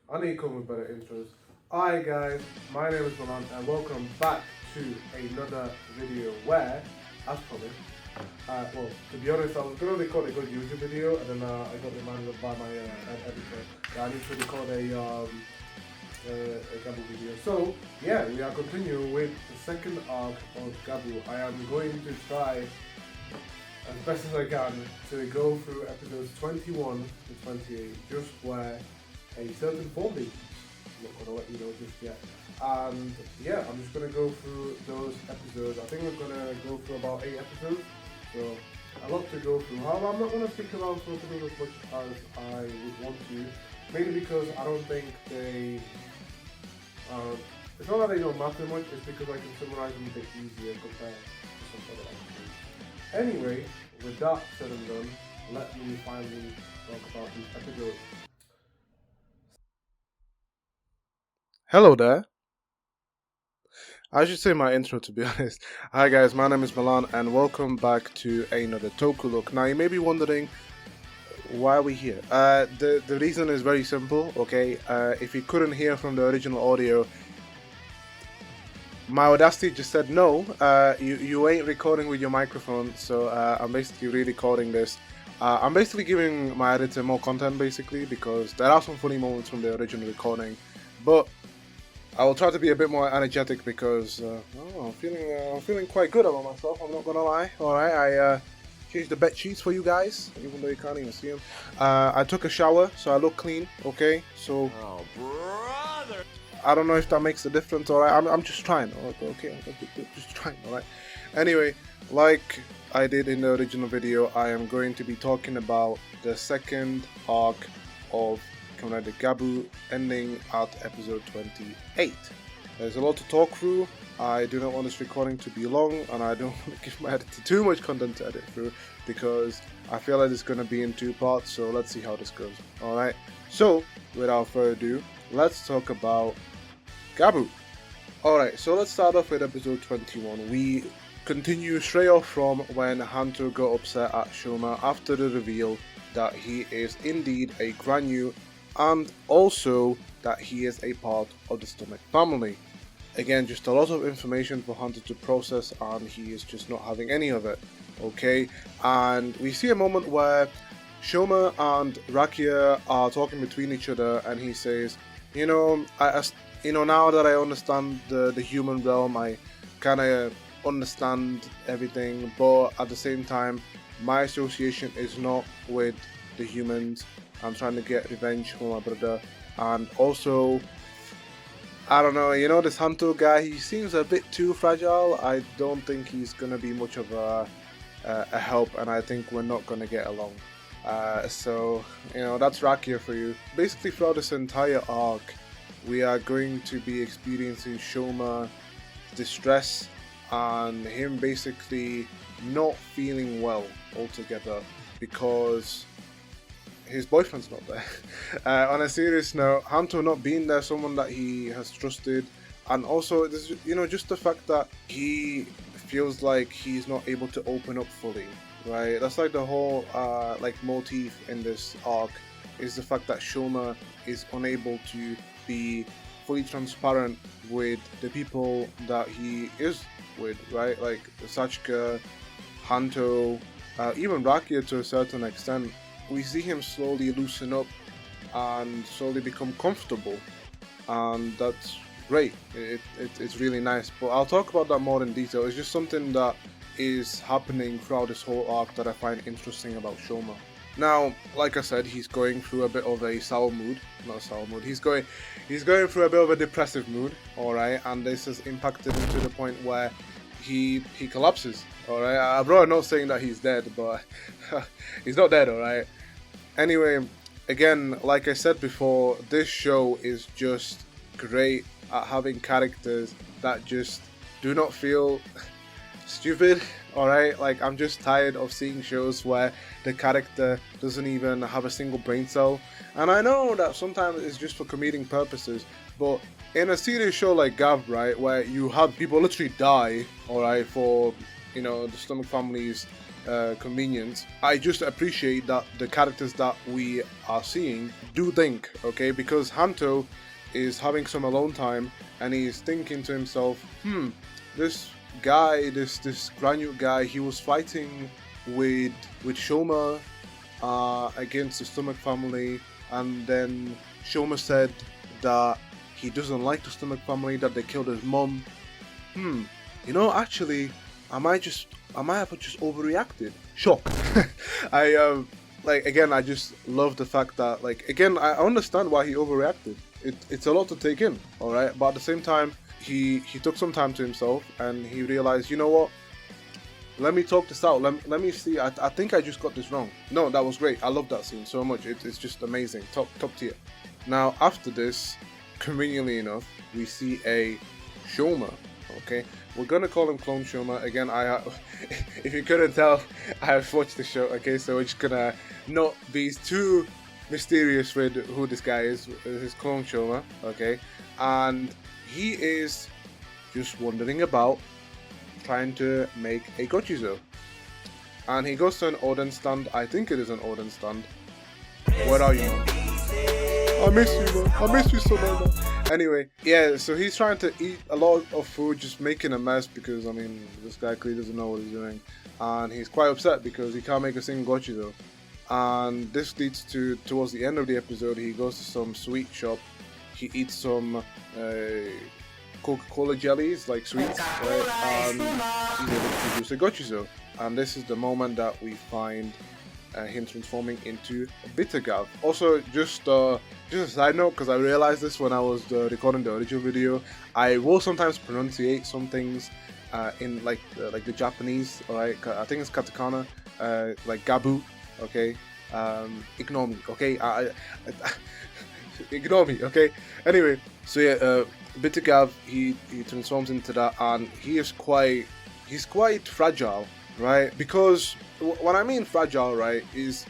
I need to come with better intros. Alright guys, my name is Milan and welcome back to another video where, as promised, well, to be honest, I was going to record a good YouTube video and then I got reminded by my editor that I need to record a Gavv video. So, yeah, we are continuing with the second arc of Gavv. I am going to try as best as I can to go through episodes 21 to 28, just where a certain form they use. I'm not going to let you know just yet. And yeah, I'm just going to go through those episodes. I think we're going to go through about 8 episodes. So a lot to go through. However, I'm not going to stick around for opening as much as I would want to. Mainly because I don't think they... it's not that they don't matter much, it's because I can summarize them a bit easier compared to some other episodes. Anyway, with that said and done, let me finally talk about these episodes. Hello there. I should say my intro to be honest. Hi guys, my name is Milan and welcome back to another Tokulook. Now you may be wondering, why are we here? The reason is very simple, okay? If you couldn't hear from the original audio, my Audacity just said no, you ain't recording with your microphone, so I'm basically re-recording this. I'm basically giving my editor more content basically because there are some funny moments from the original recording, but I will try to be a bit more energetic because I'm feeling quite good about myself. I'm not gonna lie. All right, I changed the bed sheets for you guys, even though you can't even see them. I took a shower, so I look clean. Okay, so Oh, brother! I don't know if that makes a difference. All right, I'm just trying. Okay, just trying. All right. Anyway, like I did in the original video, I am going to be talking about the second arc of Kamen Rider Gavv, ending at episode 28. There's a lot to talk through. I do not want this recording to be long, and I don't want to give my editor too much content to edit through because I feel like it's going to be in 2 parts. So let's see how this goes. All right. So without further ado, let's talk about Gavv. All right. So let's start off with episode 21. We continue straight off from when Hanto got upset at Shoma after the reveal that he is indeed a granute, and also that he is a part of the Stomach family. Again, just a lot of information for Hunter to process, and he is just not having any of it. Okay, and we see a moment where Shoma and Rakia are talking between each other, and he says, now that I understand the human realm, I kind of understand everything, but at the same time, my association is not with the humans. I'm trying to get revenge for my brother, and also, I don't know, this Hanto guy, he seems a bit too fragile. I don't think he's gonna be much of a help, and I think we're not gonna get along. So, that's Rakia for you. Basically, throughout this entire arc, we are going to be experiencing Shoma's distress and him basically not feeling well altogether because his boyfriend's not there. On a serious note, Hanto not being there, someone that he has trusted, and also just the fact that he feels like he's not able to open up fully, right? That's like the whole motif in this arc, is the fact that Shoma is unable to be fully transparent with the people that he is with, right? Like Sachika, Hanto, even Rakia to a certain extent. We see him slowly loosen up and slowly become comfortable, and that's great. It's really nice, but I'll talk about that more in detail. It's just something that is happening throughout this whole arc that I find interesting about Shoma. Now, like I said, he's going through a bit of a sour mood. Not a sour mood. He's going through a bit of a depressive mood. All right, and this has impacted him to the point where he collapses. All right, I wrote a note saying that he's dead, but he's not dead. All right. Anyway, again, like I said before, this show is just great at having characters that just do not feel stupid. Alright, like I'm just tired of seeing shows where the character doesn't even have a single brain cell. And I know that sometimes it's just for comedic purposes, but in a serious show like Gavv, right, where you have people literally die, alright, for the Stomach family's convenience. I just appreciate that the characters that we are seeing do think, okay? Because Hanto is having some alone time and he's thinking to himself, this guy, this granute guy, he was fighting with Shoma against the Stomach family, and then Shoma said that he doesn't like the Stomach family, that they killed his mom. You know, actually, I might have just overreacted. Shock. I I just love the fact that, like, again, I understand why he overreacted. It's a lot to take in, all right. But at the same time, he took some time to himself and he realized, you know what? Let me talk this out. Let me see. I think I just got this wrong. No, that was great. I love that scene so much. It's just amazing. Top tier. Now, after this, conveniently enough, we see a Shoma. Okay, we're gonna call him Clone Shoma again. If you couldn't tell, I have watched the show. Okay, so we're just gonna not be too mysterious with who this guy is. His Clone Shoma. Okay, and he is just wandering about, trying to make a Gochizo. And he goes to an Oden stand. I think it is an Oden stand. Where are you, man? I miss you, man. I miss you so much, man. Anyway, yeah, so he's trying to eat a lot of food, just making a mess because, I mean, this guy clearly doesn't know what he's doing. And he's quite upset because he can't make a single Gochizo. And this leads to, towards the end of the episode, he goes to some sweet shop. He eats some Coca-Cola jellies, like sweets, right? And he's able to produce a Gochizo. And this is the moment that we find him transforming into Bitter Gavv. Also, just a side note, because I realized this when I was recording the original video, I will sometimes pronunciate some things in like the Japanese, alright? I think it's katakana, like gabu, okay? Ignore me, okay? Ignore me, okay? Anyway, so yeah, Bitter Gavv, he transforms into that, and he's quite fragile, right? Because what I mean fragile, right, is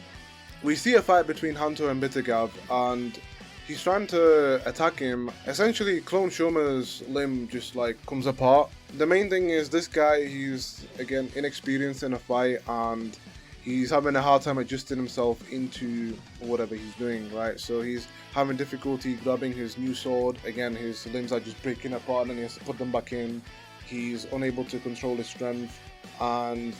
we see a fight between Hanto and Bitter Gavv, and he's trying to attack him. Essentially, Clone Shoma's limb just like comes apart. The main thing is this guy, he's again inexperienced in a fight, and he's having a hard time adjusting himself into whatever he's doing, right? So he's having difficulty grabbing his new sword. Again, his limbs are just breaking apart and he has to put them back in. He's unable to control his strength, and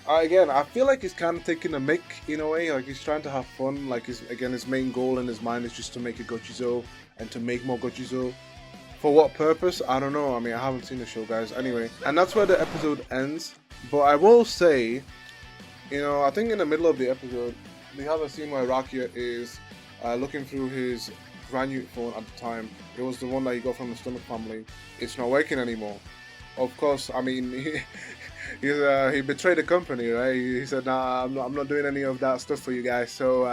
again, I feel like he's kind of taking a mick in a way. Like, he's trying to have fun. Like, his main goal in his mind is just to make a Gochizo and to make more Gochizo. For what purpose? I don't know. I mean, I haven't seen the show, guys. Anyway, and that's where the episode ends. But I will say, you know, I think in the middle of the episode, we have a scene where Rakia is looking through his granute phone at the time. It was the one that he got from the Stomach family. It's not working anymore. Of course, I mean, he betrayed the company, right? He said, "Nah, I'm not doing any of that stuff for you guys." So,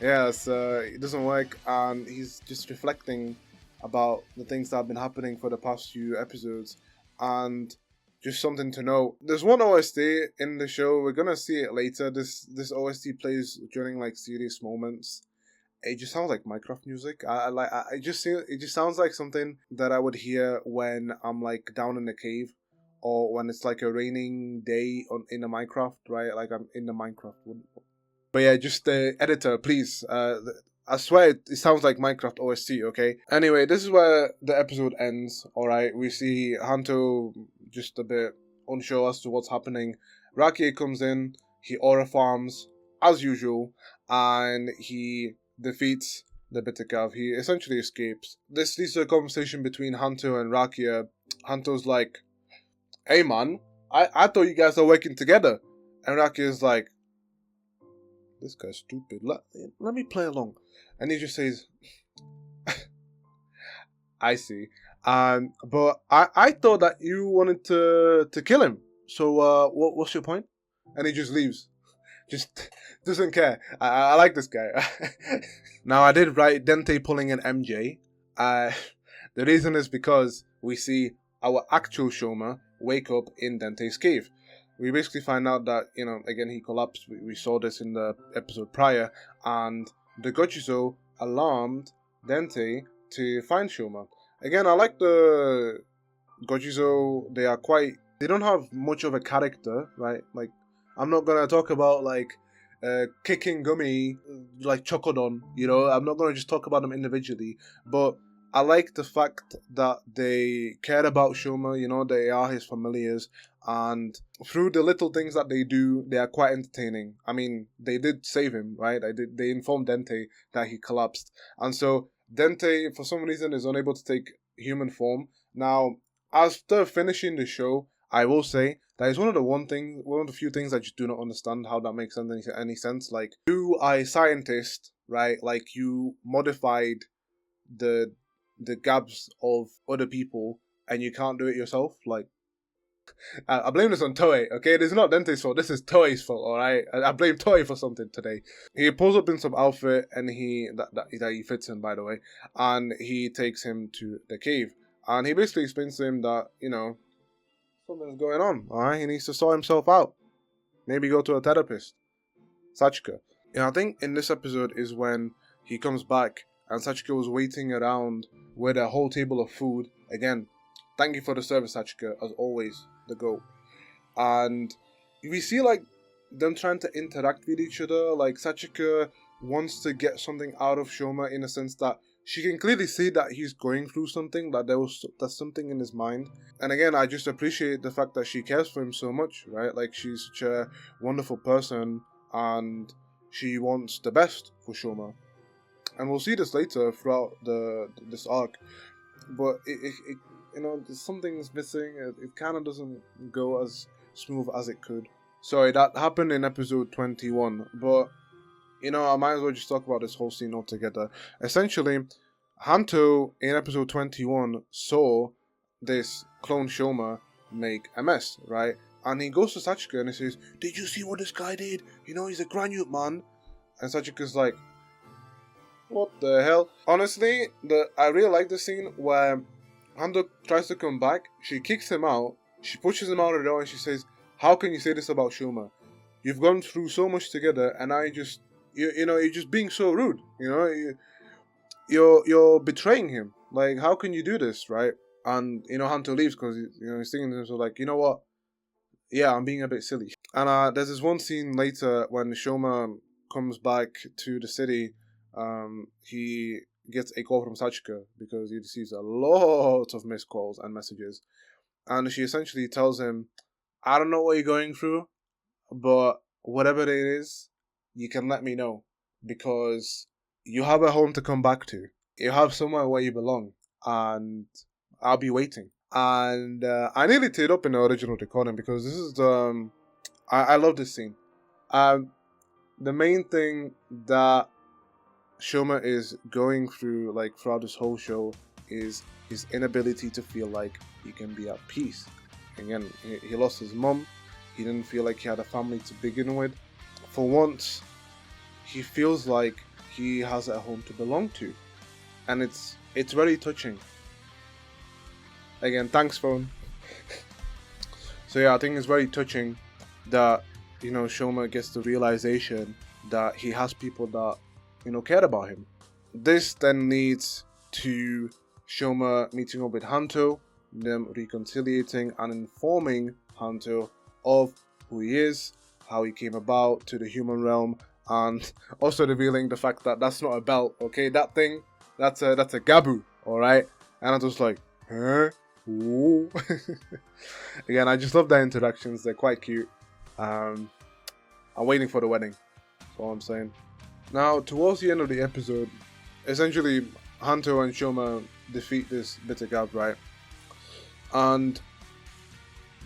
it doesn't work, and he's just reflecting about the things that have been happening for the past few episodes, and just something to know. There's one OST in the show. We're gonna see it later. This OST plays during like serious moments. It just sounds like Minecraft music. It just sounds like something that I would hear when I'm like down in the cave, or when it's like a raining day in the Minecraft, right? Like I'm in the Minecraft. But yeah, just editor, please. I swear it sounds like Minecraft OST, okay? Anyway, this is where the episode ends, alright? We see Hanto just a bit unsure as to what's happening. Rakie comes in, he aura farms, as usual, and he defeats the Bitter Gavv. He essentially escapes. This leads to a conversation between Hanto and Rakia. Hanto's like, "Hey man, I thought you guys are working together." And Rakia's like, "This guy's stupid. Let me play along." And he just says, "I see. But I thought that you wanted to kill him. So what's your point?" And he just leaves. Just doesn't care. I like this guy. Now, I did write Dente pulling an MJ. The reason is because we see our actual Shoma wake up in Dente's cave. We basically find out that, you know, again, he collapsed. We saw this in the episode prior. And the Gochizo alarmed Dente to find Shoma. Again, I like the Gochizo. They don't have much of a character, right? Like, I'm not gonna talk about like kicking Gummy like Chokodon, you know. I'm not gonna just talk about them individually, but I like the fact that they care about Shoma, you know, they are his familiars, and through the little things that they do, they are quite entertaining. I mean, they did save him, right? They informed Dente that he collapsed, and so Dente, for some reason, is unable to take human form. Now, after finishing the show, I will say that is one of the few things I just do not understand how that makes any sense. Like, you are a scientist, right? Like, you modified the Gavs of other people, and you can't do it yourself. Like, I blame this on Toei. Okay, this is not Dente's fault. This is Toei's fault. All right, I blame Toei for something today. He pulls up in some outfit, and that he fits in, by the way, and he takes him to the cave, and he basically explains to him that, you know, something's going on. All right, he needs to sort himself out. Maybe go to a therapist. Sachika. Yeah, I think in this episode is when he comes back and Sachika was waiting around with a whole table of food. Again, thank you for the service, Sachika, as always, the GOAT. And we see like them trying to interact with each other. Like, Sachika wants to get something out of Shoma in a sense that she can clearly see that he's going through something, that there's something in his mind. And again, I just appreciate the fact that she cares for him so much, right? Like, she's such a wonderful person, and she wants the best for Shoma. And we'll see this later throughout this arc. But it you know, something's missing. It kind of doesn't go as smooth as it could. Sorry, that happened in episode 21, but you know, I might as well just talk about this whole scene altogether. Essentially, Hanto in episode 21 saw this clone Shoma make a mess, right? And he goes to Sachika and he says, "Did you see what this guy did? You know, he's a granute, man." And Sachika's like, "What the hell?" Honestly, I really like the scene where Hanto tries to come back, she kicks him out, she pushes him out of the door, and she says, "How can you say this about Shoma? You've gone through so much together, and I just, you know, you're just being so rude. You know, you're betraying him. Like, how can you do this, right?" And you know, Hanto leaves because he's thinking to himself like, you know what? Yeah, I'm being a bit silly. And there's this one scene later when Shoma comes back to the city. He gets a call from Sachika because he receives a lot of missed calls and messages, and she essentially tells him, "I don't know what you're going through, but whatever it is, you can let me know, because you have a home to come back to. You have somewhere where you belong, and I'll be waiting." And I nearly teared up in the original recording because this is I love this scene. The main thing that Shoma is going through, like, throughout this whole show, is his inability to feel like he can be at peace. Again, he lost his mum. He didn't feel like he had a family to begin with. For once, he feels like he has a home to belong to, and it's very touching. Again, thanks, phone. So yeah, I think it's very touching that, you know, Shoma gets the realization that he has people that, you know, care about him. This then leads to Shoma meeting up with Hanto, them reconciliating and informing Hanto of who he is, how he came about to the human realm, and also revealing the fact that that's not a belt, okay? That thing, that's a gabu, alright? And I was like, huh? Ooh. Again, I just love their interactions. They're quite cute. I'm waiting for the wedding. That's all I'm saying. Now, towards the end of the episode, essentially, Hanto and Shoma defeat this bitter Gavv, right? And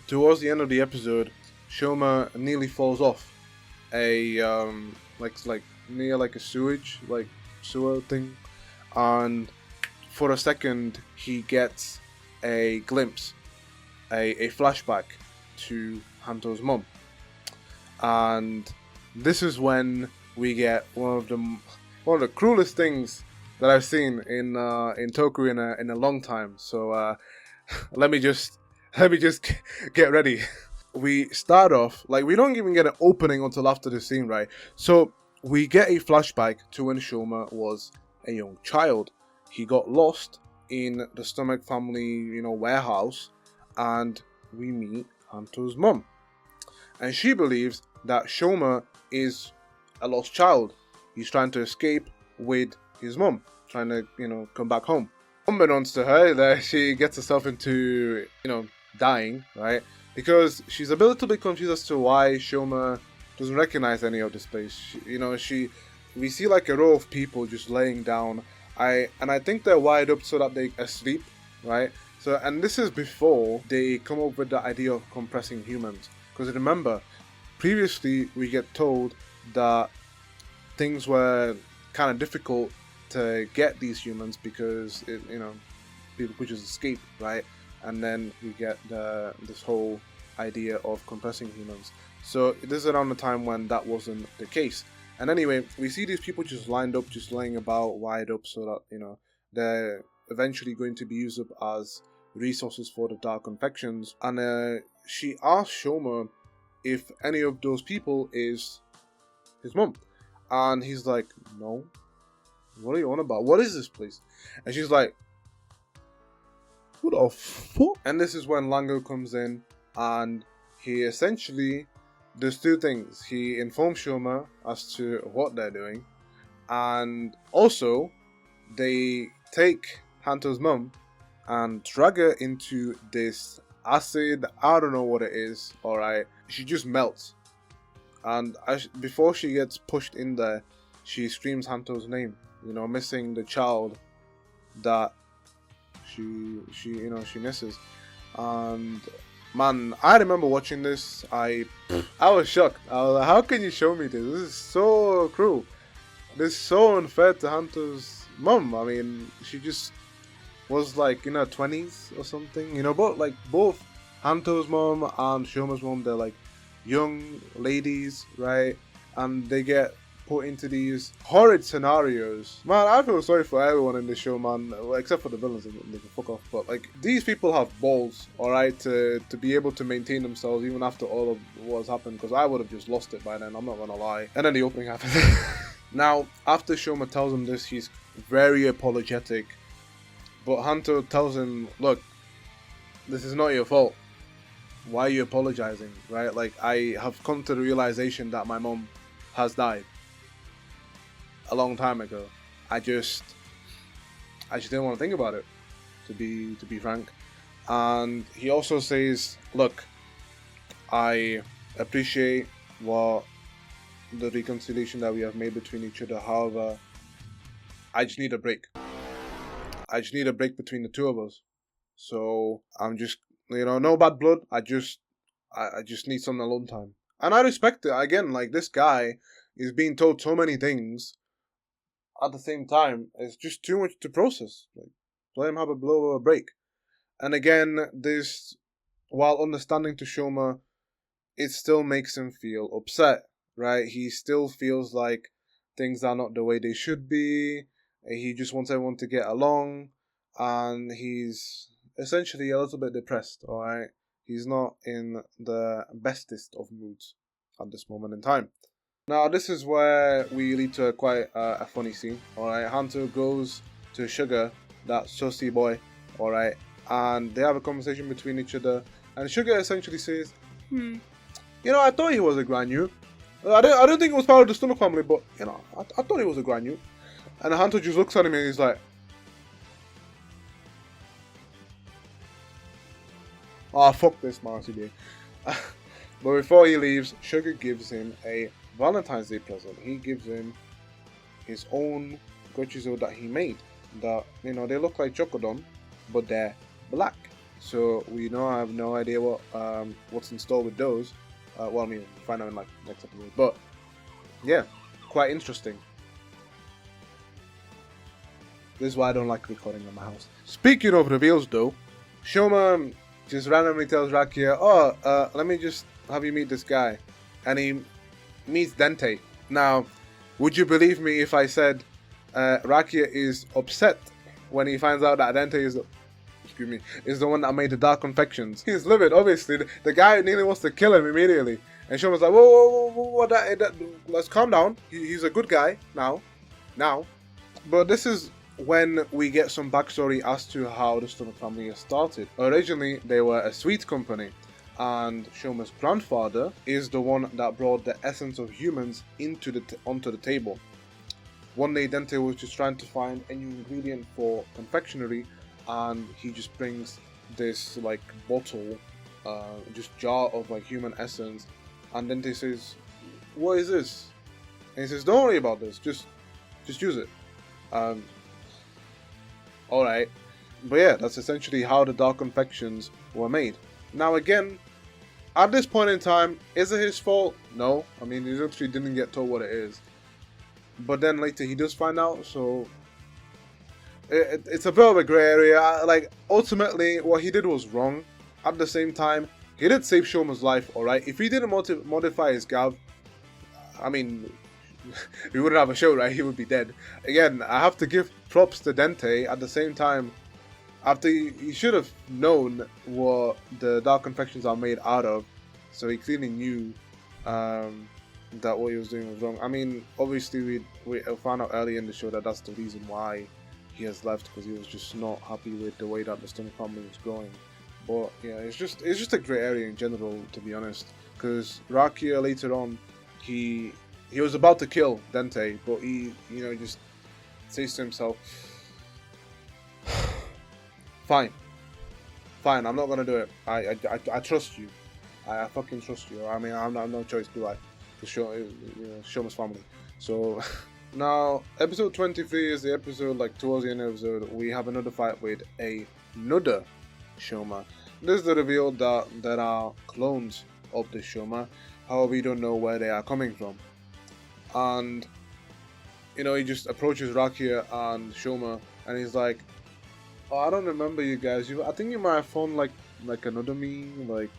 towards the end of the episode, Shoma nearly falls off a like near like a sewer thing, and for a second he gets a glimpse, a flashback to Hanto's mum, and this is when we get one of the cruelest things that I've seen in Toku in a long time. So let me just get ready. We start off like we don't even get an opening until after the scene, right? So we get a flashback to when Shoma was a young child. He got lost in the Stomach family, you know, warehouse, and we meet Hanto's mum, and she believes that Shoma is a lost child. He's trying to escape with his mom, trying to, come back home. Unbeknownst to her, that she gets herself into, dying, right? Because she's a little bit confused as to why Shoma doesn't recognize any of this place. We see like a row of people just laying down. I think they're wired up so that they asleep, right? So, and this is before they come up with the idea of compressing humans. Because remember, previously we get told that things were kind of difficult to get these humans because people could just escape, right? And then we get this whole idea of compressing humans. So this is around the time when that wasn't the case. And anyway, we see these people just lined up, just laying about, wired up, so that they're eventually going to be used up as resources for the Dark Confections. And she asks Shoma if any of those people is his mom, and he's like, no. What are you on about? What is this place? And she's like, what the fuck? And this is when Lango comes in, and he essentially does two things. He informs Shoma as to what they're doing, and also they take Hanto's mum and drag her into this acid. I don't know what it is, alright? She just melts. And before she gets pushed in there, she screams Hanto's name, missing the child that she misses. And man, I remember watching this. I was shocked. I was like, how can you show me this? This is so cruel. This is so unfair to Hanto's mom. I mean, she just was like in her 20s or something. Both Hanto's mom and Shoma's mom, they're like young ladies, right? And they get put into these horrid scenarios. Man, I feel sorry for everyone in this show, man, except for the villains. They can fuck off. But like, these people have balls, alright, to be able to maintain themselves even after all of what's happened, because I would have just lost it by then, I'm not gonna lie. And then the opening happens. Now, after Shoma tells him this, he's very apologetic, but Hanto tells him, look, this is not your fault. Why are you apologizing, right? Like, I have come to the realization that my mom has died a long time ago. I just didn't want to think about it, to be frank. And he also says, look, I appreciate what the reconciliation that we have made between each other. However, I just need a break. I just need a break between the two of us. So I'm just, no bad blood. I just need some alone time. And I respect it. Again, like, this guy is being told so many things at the same time. It's just too much to process. Like, let him have a break. And again, this, while understanding to Shoma, it still makes him feel upset, right? He still feels like things are not the way they should be. He just wants everyone to get along, and he's essentially a little bit depressed, alright? He's not in the bestest of moods at this moment in time. Now, this is where we lead to quite a funny scene, alright? Hanto goes to Sugar, that sussy boy, alright? And they have a conversation between each other, and Sugar essentially says, I thought he was a granute. I don't think it was part of the Stomach family, but, I thought he was a granute. And Hanto just looks at him and he's like, oh, fuck this, Marcy. But before he leaves, Sugar gives him a Valentine's Day present. He gives him his own Gochizo that he made. That, they look like Chocodon, but they're black. So I have no idea what's in store with those. We'll find out in like next episode. But yeah, quite interesting. This is why I don't like recording in my house. Speaking of reveals though, Shoma just randomly tells Rakia, let me just have you meet this guy. And he meets Dente. Now, would you believe me if I said Rakia is upset when he finds out that Dente is the one that made the Dark Confections? He's livid, obviously. The guy nearly wants to kill him immediately. And Shoma's like, whoa, let's calm down. He's a good guy now. But this is when we get some backstory as to how the Stomach family has started. Originally, they were a sweet company, and Shoma's grandfather is the one that brought the essence of humans onto the table. One day Dente was just trying to find a new ingredient for confectionery, and he just brings this like bottle, just jar of like human essence, and Dente says, "What is this?" And he says, "Don't worry about this, just use it." Alright. But yeah, that's essentially how the dark confections were made. Now again, at this point in time, is it his fault? No. I mean, he actually didn't get told what it is. But then later he does find out, so it's a bit of a grey area. Like, ultimately, what he did was wrong. At the same time, he did save Shoma's life, alright? If he didn't modify his Gavv, I mean, we wouldn't have a show, right? He would be dead. Again, I have to give props to Dente. At the same time, after he should have known what the dark confections are made out of, so he clearly knew that what he was doing was wrong. I mean, obviously we found out early in the show that that's the reason why he has left, because he was just not happy with the way that the Stone family was growing. But yeah, it's just a grey area in general, to be honest. Because Rakia later on, he was about to kill Dente, but he just says to himself, Fine, I'm not gonna do it. I trust you. I fucking trust you. I mean, I have no choice, do I? To Shoma's family. So now, episode 23 is the episode, like towards the end of the episode, we have another fight with another Shoma. This is the reveal that there are clones of the Shoma. However, we don't know where they are coming from. And he just approaches Rakia and Shoma, and he's like, "Oh, I don't remember you guys. I think you might have found like another me. Like,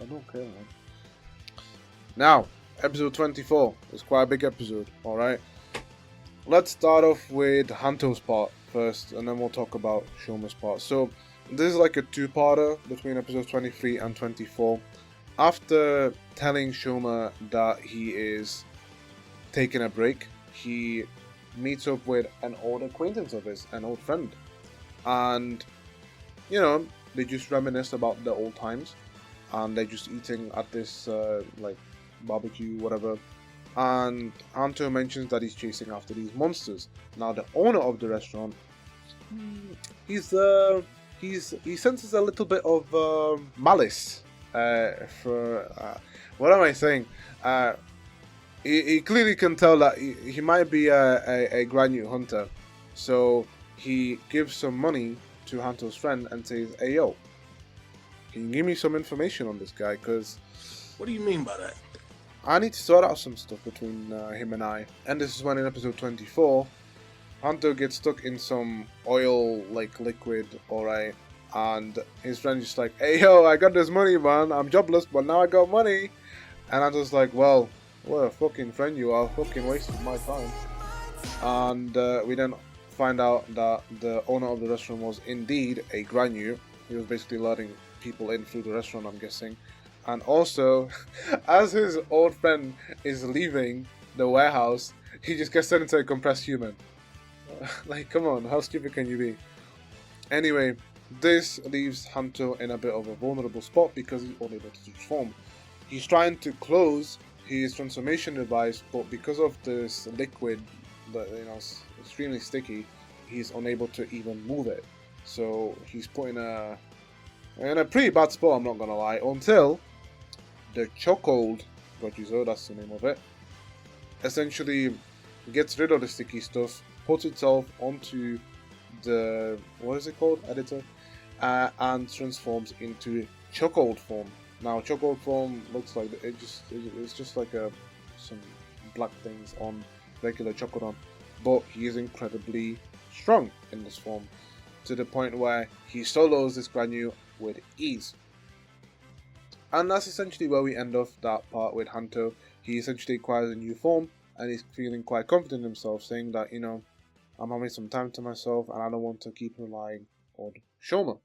I don't care, man." Now, episode 24 is quite a big episode. All right, let's start off with Hanto's part first, and then we'll talk about Shoma's part. So this is like a two-parter between episodes 23 and 24. After telling Shoma that he is taking a break, he meets up with an old acquaintance of his, an old friend. And, they just reminisce about the old times. And they're just eating at this, like, barbecue, whatever. And Hanto mentions that he's chasing after these monsters. Now, the owner of the restaurant, he senses a little bit of malice. What am I saying? He clearly can tell that he might be a granute hunter. So he gives some money to Hanto's friend and says, "Hey yo, can you give me some information on this guy? Because what do you mean by that? I need to sort out some stuff between him and I." And this is when in episode 24, Hanto gets stuck in some oil like liquid, alright, and his friend's just like, "Hey yo, I got this money, man. I'm jobless, but now I got money." And Hanto's like, "Well, what a fucking friend you are, fucking wasted my time." And we then find out that the owner of the restaurant was indeed a granute. He was basically letting people in through the restaurant, I'm guessing. And also, as his old friend is leaving the warehouse, he just gets turned into a compressed human. Like, come on, how stupid can you be? Anyway, this leaves Hanto in a bit of a vulnerable spot because he's unable to transform. He's trying to close his transformation device, but because of this liquid that is extremely sticky, he's unable to even move it. So he's put in a pretty bad spot, I'm not gonna lie, until the Chokehold Gojizo, that's the name of it, essentially gets rid of the sticky stuff, puts itself onto the, what is it called, editor, and transforms into Chokehold form. Now, Chokehold form looks like it's just like some black things on regular Chokodon, but he is incredibly strong in this form, to the point where he solos this granule with ease. And that's essentially where we end off that part with Hanto. He essentially acquires a new form, and he's feeling quite confident in himself, saying that, I'm having some time to myself, and I don't want to keep relying on Shoma.